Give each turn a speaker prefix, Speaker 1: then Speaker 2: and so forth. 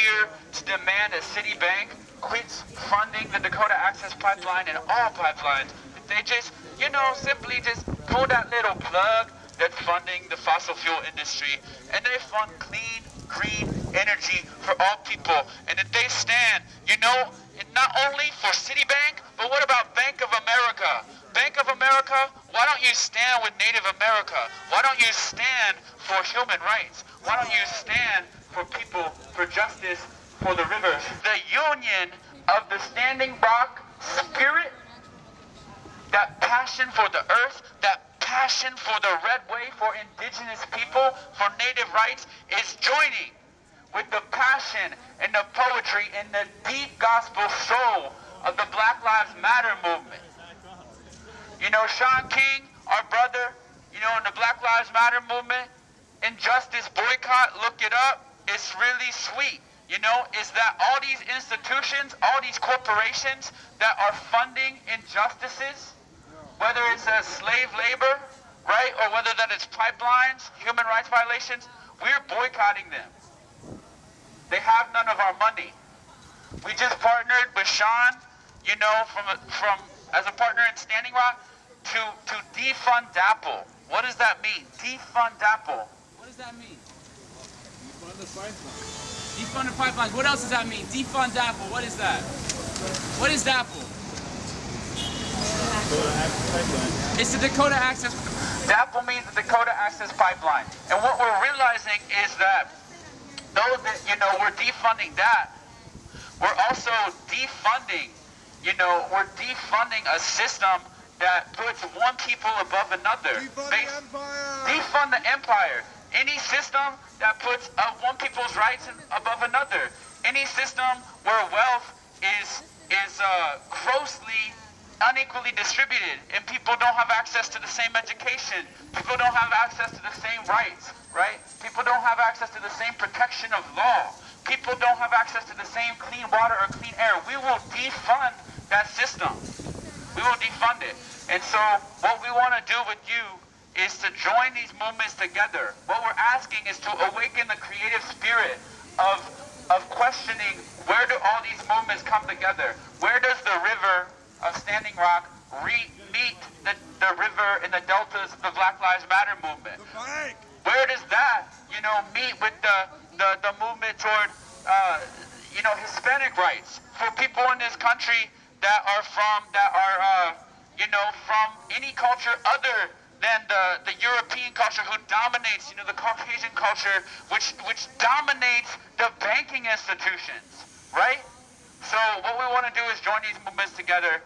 Speaker 1: here to demand that Citibank quits funding the Dakota Access Pipeline and all pipelines. If they just, simply just pull that little plug that's funding the fossil fuel industry, and they fund clean, green energy for all people. And that they stand, not only for Citibank, but what about Bank of America? Bank of America, why don't you stand with Native America? Why don't you stand for human rights? Why don't you stand for people, for justice, for the rivers? The union of the Standing Rock spirit, that passion for the earth, that passion for the red wave, for indigenous people, for native rights, is joining with the passion and the poetry and the deep gospel soul of the Black Lives Matter movement. Sean King, our brother, in the Black Lives Matter movement, Injustice Boycott, look it up, it's really sweet. Is that all these institutions, all these corporations that are funding injustices, whether it's slave labor, right, or whether that it's pipelines, human rights violations, we're boycotting them. They have none of our money. We just partnered with Sean, from as a partner in Standing Rock, to defund DAPL. What does that mean? Defund DAPL.
Speaker 2: What does that mean?
Speaker 3: Defund the pipeline.
Speaker 2: Defund the pipelines. What else does that mean? Defund DAPL. What is that? What is DAPL?
Speaker 3: Dakota Access Pipeline.
Speaker 2: It's the Dakota Access.
Speaker 1: DAPL means the Dakota Access Pipeline. And what we're realizing is that though that, we're defunding that, we're also defunding, we're defunding a system that puts one people above another.
Speaker 3: Defund the empire!
Speaker 1: Defund the empire. Any system that puts one people's rights above another. Any system where wealth is grossly unequally distributed and people don't have access to the same education. People don't have access to the same rights, right? People don't have access to the same protection of law. People don't have access to the same clean water or clean air. We will defund that system. We will defund it. And so what we want to do with you is to join these movements together. What we're asking is to awaken the creative spirit of questioning, where do all these movements come together? Where does the river of Standing Rock meet the river and the deltas of the Black Lives Matter movement? Where does that, meet with the movement toward, Hispanic rights for people in this country that are from any culture other than the European culture, who dominates, the Caucasian culture, which dominates the banking institutions, right? So what we want to do is join these movements together.